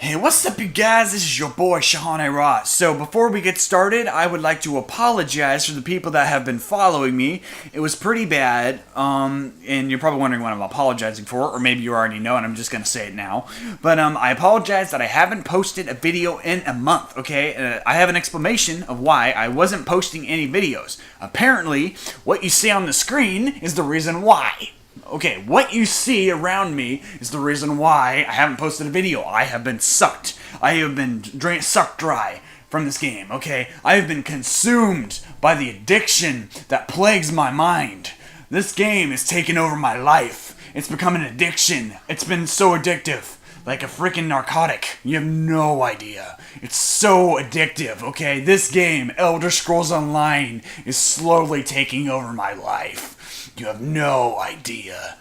Hey, what's up, you guys? This is your boy, Shahane Ross. So, before we get started, I would like to apologize for the people that have been following me. It was pretty bad, and you're probably wondering what I'm apologizing for, or maybe you already know, and I'm just gonna say it now. But, I apologize that I haven't posted a video in a month, okay? I have an explanation of why I wasn't posting any videos. Apparently, what you see on the screen is the reason why. Okay, what you see around me is the reason why I haven't posted a video. I have been sucked. I have been sucked dry from this game, okay? I have been consumed by the addiction that plagues my mind. This game has taken over my life. It's become an addiction. It's been so addictive. Like a freaking narcotic. You have no idea. It's so addictive, okay? This game, Elder Scrolls Online, is slowly taking over my life. You have no idea.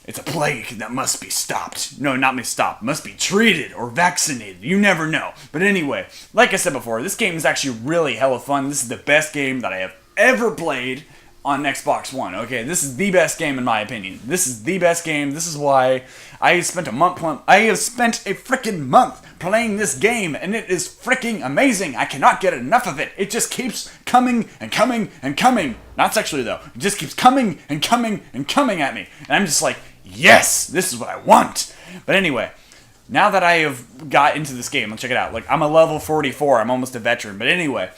It's a plague that must be stopped. No, not be stopped. Must be treated or vaccinated. You never know. But anyway, like I said before, this game is actually really hella fun. This is the best game that I have ever played on Xbox One. Okay, this is the best game in my opinion. This is the best game. This is why I have spent a freaking month playing this game, and it is freaking amazing. I cannot get enough of it. It just keeps coming and coming and coming. Not sexually though. It just keeps coming and coming and coming at me. And I'm just like, yes, this is what I want. But anyway, now that I have got into this game, let's check it out. Like, I'm a level 44. I'm almost a veteran. But anyway,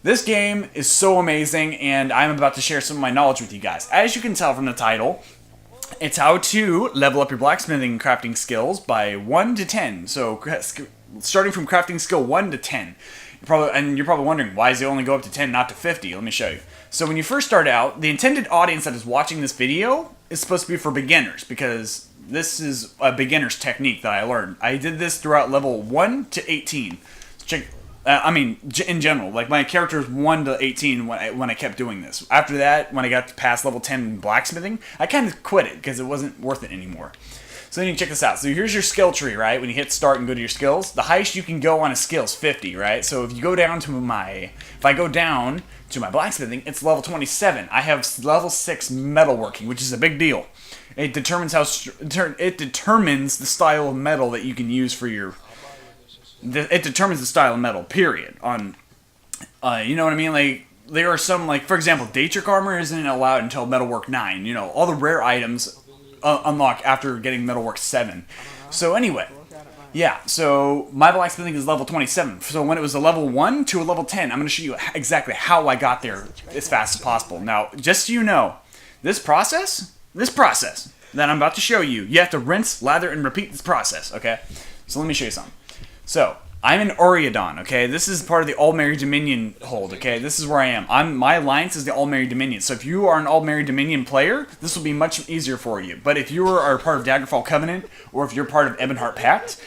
this game is so amazing, and I'm about to share some of my knowledge with you guys. As you can tell from the title, it's how to level up your blacksmithing and crafting skills by 1 to 10. So, starting from crafting skill 1 to 10. You're probably wondering, why does it only go up to 10, not to 50? Let me show you. So when you first start out, the intended audience that is watching this video is supposed to be for beginners, because this is a beginner's technique that I learned. I did this throughout level 1 to 18. In general, like my character is 1 to 18 when I kept doing this. After that, when I got past level 10 in blacksmithing, I kind of quit it because it wasn't worth it anymore. So then you check this out. So here's your skill tree, right? When you hit start and go to your skills, the highest you can go on a skill is 50, right? So if I go down to my blacksmithing, it's level 27. I have level 6 metalworking, which is a big deal. It determines the style of metal that you can use for your. It determines the style of metal, period. You know what I mean? Like, there are some, like, for example, Datric armor isn't allowed until Metalwork 9. You know, all the rare items unlock after getting Metalwork 7. So anyway, yeah, so my blacksmithing is level 27. So when it was a level 1 to a level 10, I'm going to show you exactly how I got there as fast as possible. Now, just so you know, this process that I'm about to show you, you have to rinse, lather, and repeat this process, okay? So let me show you something. So, I'm an Oreadon, okay? This is part of the All-Mary Dominion hold, okay? This is where I am. My alliance is the All-Mary Dominion. So if you are an All-Mary Dominion player, this will be much easier for you. But if you are part of Daggerfall Covenant, or if you're part of Ebonheart Pact,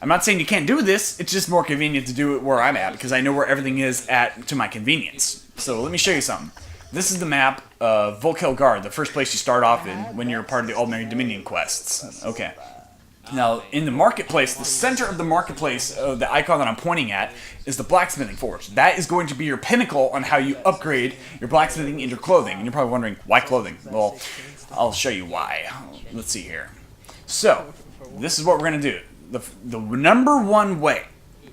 I'm not saying you can't do this, it's just more convenient to do it where I'm at, because I know where everything is at to my convenience. So let me show you something. This is the map of Volkel Guard, the first place you start off in when you're part of the All-Mary Dominion quests. Okay. Now, in the marketplace, the center of the marketplace, the icon that I'm pointing at, is the blacksmithing forge. That is going to be your pinnacle on how you upgrade your blacksmithing into clothing. And you're probably wondering, why clothing? Well, I'll show you why. Let's see here. So, this is what we're going to do. The number one way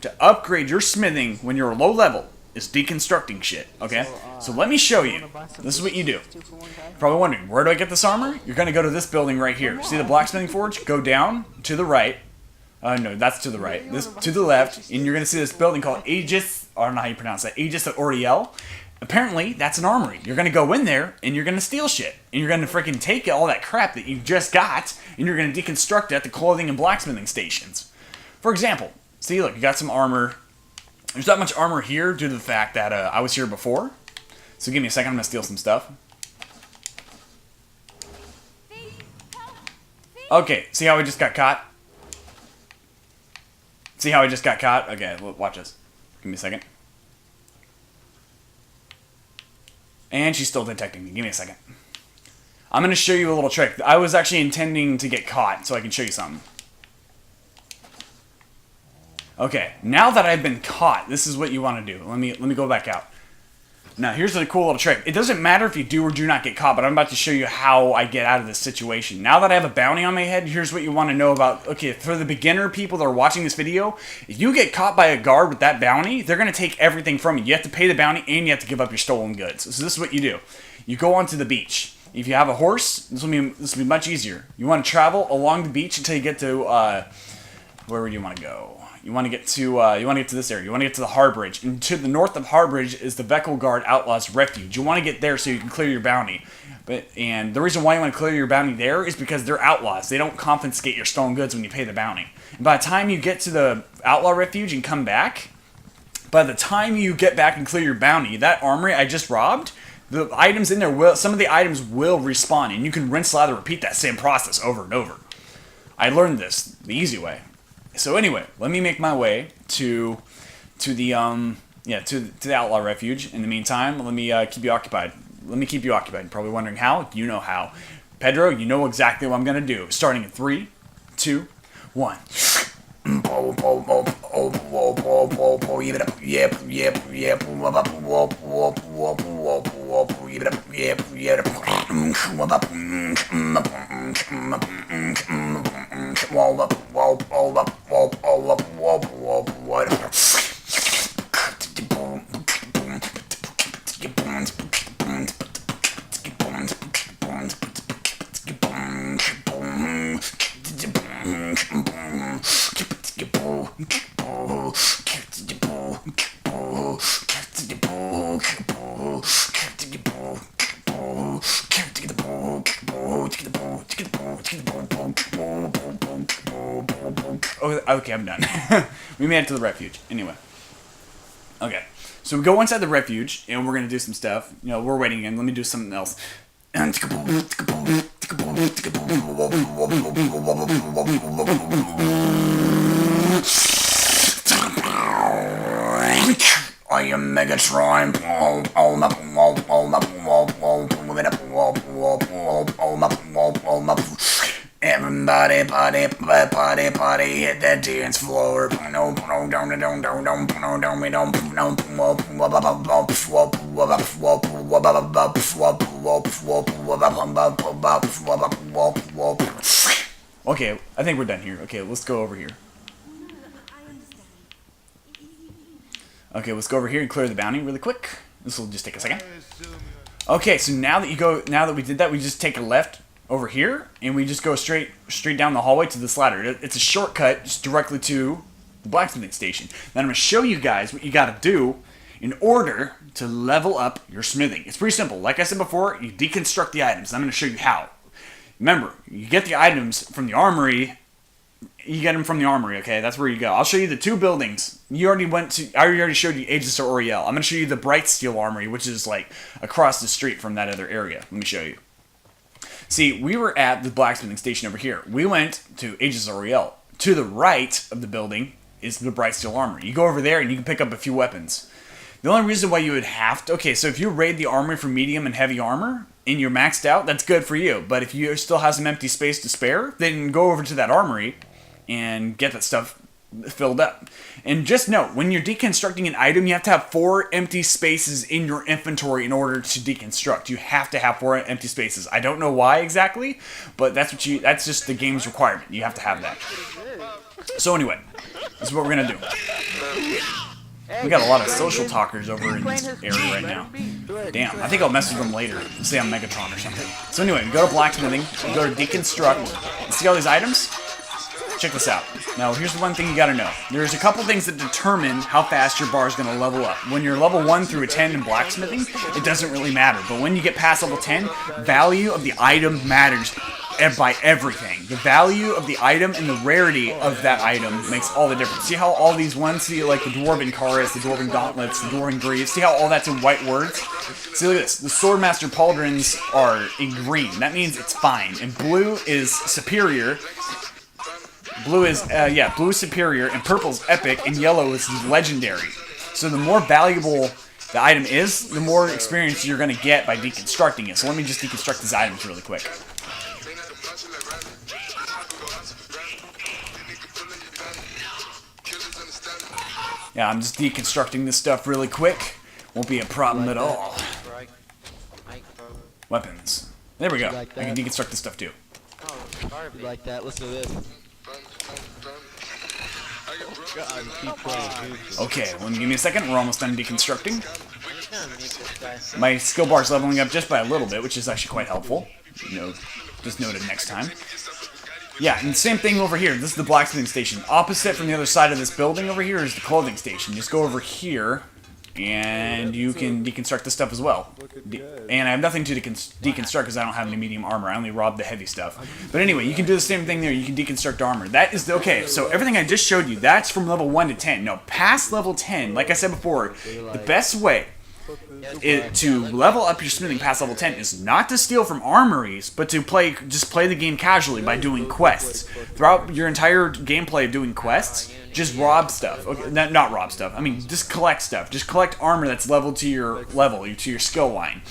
to upgrade your smithing when you're low level is deconstructing shit, okay? So let me show you. This is what you do. You're probably wondering, where do I get this armor? You're going to go to this building right here. See the blacksmithing forge? Go down to the right. No, that's to the right. This to the left, and you're going to see this building called Aegis, I don't know how you pronounce that, Aegis of Oriel. Apparently, that's an armory. You're going to go in there, and you're going to steal shit. And you're going to freaking take all that crap that you just got, and you're going to deconstruct it at the clothing and blacksmithing stations. For example, see, look, you got some armor. There's not much armor here due to the fact that I was here before. So give me a second, I'm going to steal some stuff. Okay, see how I just got caught? See how I just got caught? Okay, watch this. Give me a second. And she's still detecting me. Give me a second. I'm going to show you a little trick. I was actually intending to get caught so I can show you something. Okay, now that I've been caught, this is what you want to do. Let me go back out. Now, here's a cool little trick. It doesn't matter if you do or do not get caught, but I'm about to show you how I get out of this situation. Now that I have a bounty on my head, here's what you want to know about... Okay, for the beginner people that are watching this video, if you get caught by a guard with that bounty, they're going to take everything from you. You have to pay the bounty, and you have to give up your stolen goods. So this is what you do. You go onto the beach. If you have a horse, this will be much easier. You want to travel along the beach until you get to... where would you want to go? You want to get to this area. You want to get to the Harbridge. And to the north of Harbridge is the Veckle Guard Outlaws Refuge. You want to get there so you can clear your bounty. And the reason why you want to clear your bounty there is because they're outlaws. They don't confiscate your stolen goods when you pay the bounty. And by the time you get to the Outlaw Refuge and come back, by the time you get back and clear your bounty, that armory I just robbed, the items in there some of the items will respawn, and you can rinse, lather, repeat that same process over and over. I learned this the easy way. So anyway, let me make my way to the Outlaw Refuge. In the meantime, let me keep you occupied. Let me keep you occupied. You're probably wondering how. You know how. Pedro, you know exactly what I'm gonna do. Starting in 3, 2, 1. Oh, okay, I'm done. We made it to the refuge. Anyway. Okay. So we go inside the refuge, and we're going to do some stuff. You know, we're waiting again. Let me do something else. I am Megatron. Everybody, party, hit that dance floor. Okay, I think we're done here. Okay, let's go over here. Okay, let's go over here and clear the bounty really quick. This will just take a second. Okay, so now that we did that, we just take a left over here, and we just go straight down the hallway to this ladder. It's a shortcut just directly to the blacksmithing station. Then I'm going to show you guys what you got to do in order to level up your smithing. It's pretty simple. Like I said before, you deconstruct the items. I'm going to show you how. Remember, you get the items from the armory. You get them from the armory, okay? That's where you go. I'll show you the 2 buildings. I already showed you Aegis or Oriel. I'm going to show you the Bright Steel Armory, which is like across the street from that other area. Let me show you. See, we were at the blacksmithing station over here. We went to Aegis Oriel. To the right of the building is the Bright Steel Armory. You go over there and you can pick up a few weapons. The only reason why you would have to... Okay, so if you raid the armory for medium and heavy armor and you're maxed out, that's good for you. But if you still have some empty space to spare, then go over to that armory and get that stuff filled up. And just note, when you're deconstructing an item, you have to have 4 empty spaces in your inventory in order to deconstruct. You have to have 4 empty spaces. I don't know why exactly, but that's just the game's requirement. You have to have that. So anyway, this is what we're gonna do. We got a lot of social talkers over in this area right now. Damn, I think I'll mess with them later. Say I'm Megatron or something. So anyway, we go to blacksmithing, we go to deconstruct. See all these items? Check this out. Now, here's the one thing you gotta know. There's a couple things that determine how fast your bar is gonna level up. When you're level 1 through a 10 in blacksmithing, it doesn't really matter. But when you get past level 10, value of the item matters by everything. The value of the item and the rarity of that item makes all the difference. See how all these ones, see like the Dwarven Karas, the Dwarven Gauntlets, the Dwarven Greaves, see how all that's in white words? See, look at this. The Swordmaster Pauldrons are in green. That means it's fine. And blue is superior. Blue is, blue is superior, and purple is epic, and yellow is legendary. So the more valuable the item is, the more experience you're going to get by deconstructing it. So let me just deconstruct these items really quick. Yeah, I'm just deconstructing this stuff really quick. Won't be a problem at all. Weapons. There we go. I can deconstruct this stuff too. You like that? Listen to this. Okay, well, give me a second. We're almost done deconstructing. My skill bar's leveling up just by a little bit, which is actually quite helpful. Just noted next time. Yeah, and same thing over here. This is the blacksmithing station. Opposite from the other side of this building over here is the clothing station. Just go over here, and you can deconstruct this stuff as well. And I have nothing to deconstruct because I don't have any medium armor. I only robbed the heavy stuff. But anyway, you can do the same thing there. You can deconstruct armor. That is okay. So everything I just showed you, that's from level 1 to 10. Now, past level 10, like I said before, the best way to level up your smithing past level 10 is not to steal from armories, but to just play the game casually by doing quests. Throughout your entire gameplay of doing quests, just rob stuff. Okay, not rob stuff. I mean, just collect stuff. Just collect armor that's leveled to your level, to your skill line.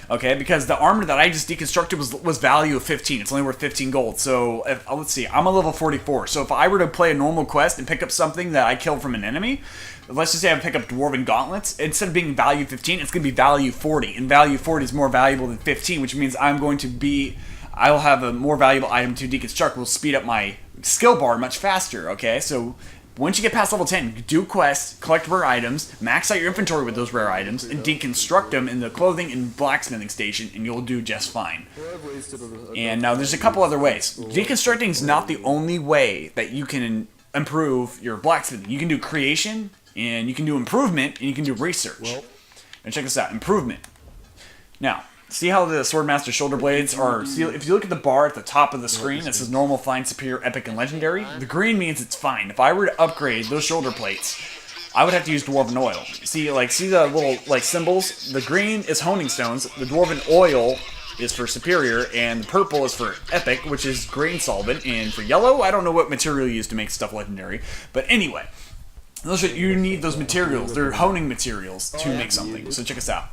Okay, because the armor that I just deconstructed was value of 15. It's only worth 15 gold. So, let's see, I'm a level 44. So if I were to play a normal quest and pick up something that I killed from an enemy, let's just say I pick up Dwarven Gauntlets, instead of being value 15, it's going to be value 40. And value 40 is more valuable than 15, which means I'll have a more valuable item to deconstruct. Will speed up my skill bar much faster, okay? So once you get past level 10, do quests, collect rare items, max out your inventory with those rare items, and deconstruct them in the clothing and blacksmithing station, and you'll do just fine. And now there's a couple other ways. Deconstructing is not the only way that you can improve your blacksmithing. You can do creation, and you can do improvement, and you can do research. And check this out, improvement. Now, see how the Swordmaster shoulder blades are, see, if you look at the bar at the top of the screen, it says normal, fine, superior, epic, and legendary. The green means it's fine. If I were to upgrade those shoulder plates, I would have to use Dwarven Oil. See the little, symbols? The green is honing stones, the Dwarven Oil is for superior, and the purple is for epic, which is grain solvent, and for yellow, I don't know what material you use to make stuff legendary. But anyway, you need those materials. They're honing materials to make something. So check this out.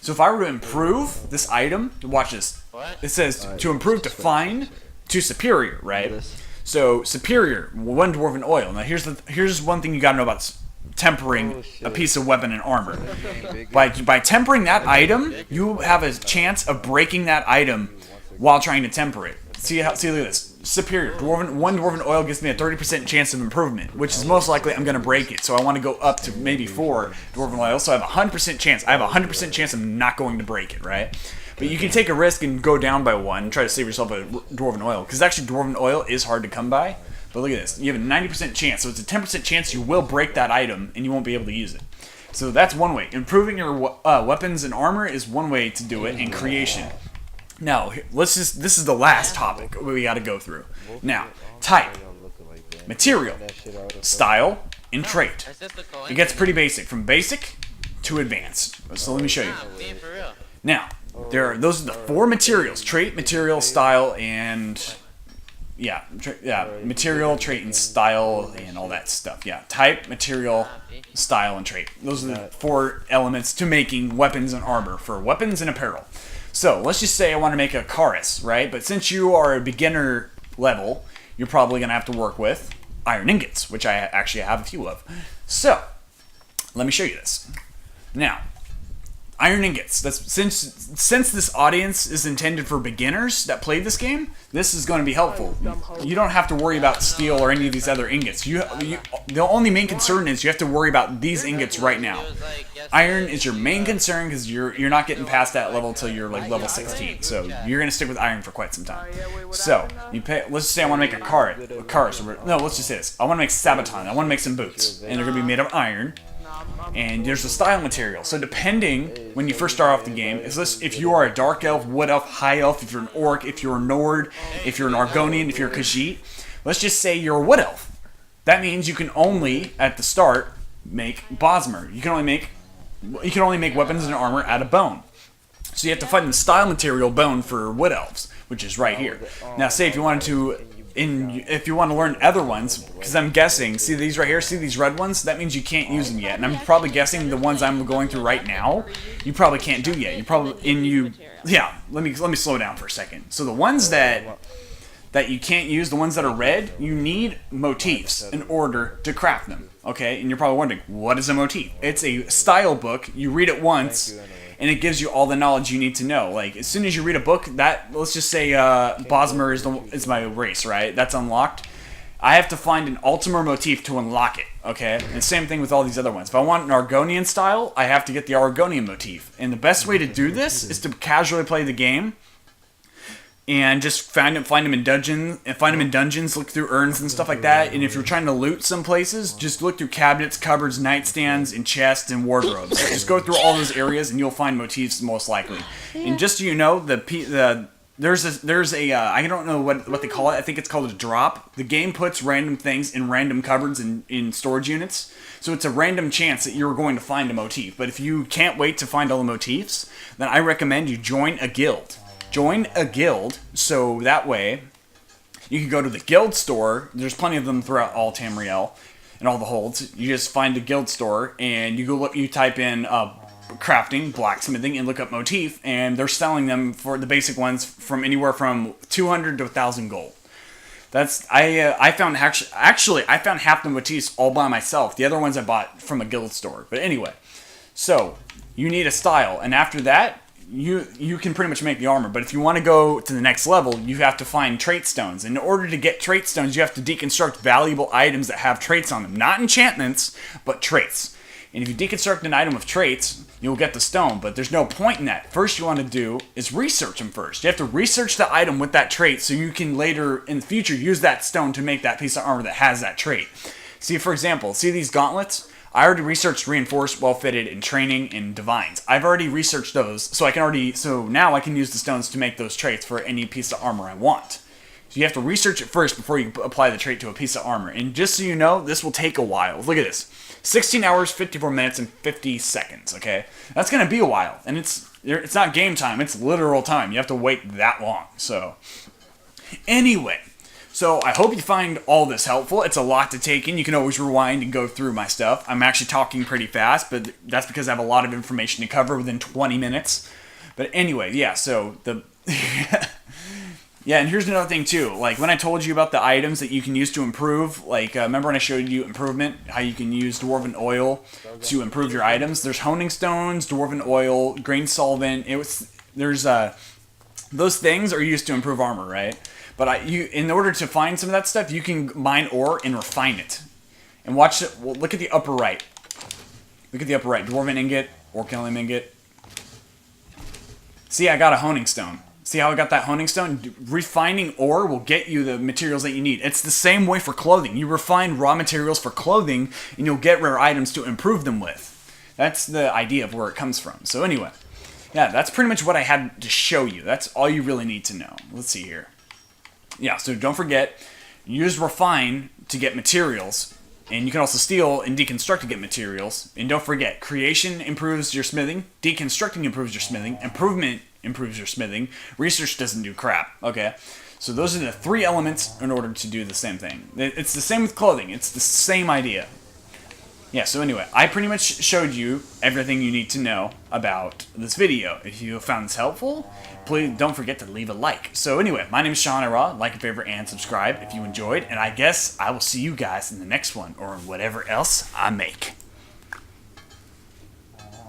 So if I were to improve this item, watch this. It says to improve to fine to superior, right? So superior, 1 Dwarven Oil. Now here's one thing you gotta know about tempering a piece of weapon and armor. By tempering that item, you have a chance of breaking that item while trying to temper it. See, look at this. Superior. 1 Dwarven Oil gives me a 30% chance of improvement, which is most likely I'm going to break it. So I want to go up to maybe 4 Dwarven Oil, so I have a 100% chance. I have a 100% chance of not going to break it, right? But you can take a risk and go down by 1 and try to save yourself a Dwarven Oil. Because actually Dwarven Oil is hard to come by. But look at this. You have a 90% chance, so it's a 10% chance you will break that item and you won't be able to use it. So that's one way. Improving your weapons and armor is one way to do it in creation. Now, this is the last topic we got to go through. Now, type, material, style, and trait. It gets pretty basic, from basic to advanced. So let me show you. Now, those are the 4 materials: trait, material, style, and material, trait, and style, and all that stuff. Yeah, type, material, style, and trait. Those are the 4 elements to making weapons and armor for weapons and apparel. So, let's just say I want to make a Karis, right? But since you are a beginner level, you're probably going to have to work with iron ingots, which I actually have a few of. So, let me show you this. Now, iron ingots. Since this audience is intended for beginners that play this game, this is going to be helpful. You don't have to worry about steel or any of these other ingots. The only main concern is you have to worry about these ingots right now. Iron is your main concern because you're not getting past that level until you're like level 16. So you're going to stick with iron for quite some time. So let's just say I want to make a Karis. No, let's just say this. I want to make Sabaton. I want to make some boots, and they're going to be made of iron. And there's the style material. So depending, when you first start off the game, if you are a dark elf, wood elf, high elf, if you're an orc, if you're a Nord, if you're an Argonian, if you're a Khajiit, let's just say you're a wood elf. That means you can only, at the start, make Bosmer. You can only make weapons and armor out of bone. So you have to find the style material bone for wood elves, which is right here. Now, say if you wanted to if you want to learn other ones, because I'm guessing, see these right here, see these red ones? That means you can't use them yet. And I'm probably guessing the ones I'm going through right now, you probably can't do yet. Let me slow down for a second. So the ones that that you can't use, the ones that are red, you need motifs in order to craft them. Okay, and you're probably wondering, what is a motif? It's a style book. You read it once, and it gives you all the knowledge you need to know. Like, as soon as you read a book, that, let's just say Bosmer is my race, right? That's unlocked. I have to find an Ultimar motif to unlock it, okay? And same thing with all these other ones. If I want an Argonian style, I have to get the Argonian motif. And the best way to do this is to casually play the game and just find them in dungeons, look through urns and stuff like that. And if you're trying to loot some places, just look through cabinets, cupboards, nightstands, and chests and wardrobes. Just go through all those areas and you'll find motifs most likely. And just so you know, there's a I don't know what they call it. I think it's called a drop. The game puts random things in random cupboards and in storage units. So it's a random chance that you're going to find a motif. But if you can't wait to find all the motifs, then I recommend you join a guild. Join a guild, so that way you can go to the guild store. There's plenty of them throughout all Tamriel and all the holds. You just find a guild store and you type in crafting, blacksmithing, and look up motif, and they're selling them for the basic ones from anywhere from 200 to 1,000 gold. I found half the motifs all by myself. The other ones I bought from a guild store. But anyway, so you need a style, and after that, you can pretty much make the armor. But if you want to go to the next level, you have to find trait stones. In order to get trait stones, you have to deconstruct valuable items that have traits on them. Not enchantments, but traits. And if you deconstruct an item with traits, you'll get the stone, but there's no point in that. First you want to do is research them first. You have to research the item with that trait so you can later in the future use that stone to make that piece of armor that has that trait. See, for example, see these gauntlets? I already researched reinforced, well-fitted, and training, and divines. I've already researched those, so now I can use the stones to make those traits for any piece of armor I want. So you have to research it first before you apply the trait to a piece of armor. And just so you know, this will take a while. Look at this. 16 hours, 54 minutes, and 50 seconds, okay? That's going to be a while. And it's not game time, it's literal time. You have to wait that long. So, anyway. So, I hope you find all this helpful. It's a lot to take in. You can always rewind and go through my stuff. I'm actually talking pretty fast, but that's because I have a lot of information to cover within 20 minutes. But anyway, yeah, so yeah, and here's another thing too. Like when I told you about the items that you can use to improve, like remember when I showed you improvement, how you can use dwarven oil to improve your items? There's honing stones, dwarven oil, grain solvent. Those things are used to improve armor, right? But in order to find some of that stuff, you can mine ore and refine it. And watch it. Well, look at the upper right. Look at the upper right. Dwarven ingot, orchillium ingot. See, I got a honing stone. See how I got that honing stone? Refining ore will get you the materials that you need. It's the same way for clothing. You refine raw materials for clothing, and you'll get rare items to improve them with. That's the idea of where it comes from. So anyway, yeah, that's pretty much what I had to show you. That's all you really need to know. Let's see here. Yeah, so don't forget, use refine to get materials, and you can also steal and deconstruct to get materials. And don't forget, creation improves your smithing, deconstructing improves your smithing, improvement improves your smithing, research doesn't do crap, okay? So those are the 3 elements in order to do the same thing. It's the same with clothing, it's the same idea. Yeah, so anyway, I pretty much showed you everything you need to know about this video. If you found this helpful, please don't forget to leave a like. So anyway, my name is Sean Ira. Like and favorite and subscribe if you enjoyed. And I guess I will see you guys in the next one or whatever else I make.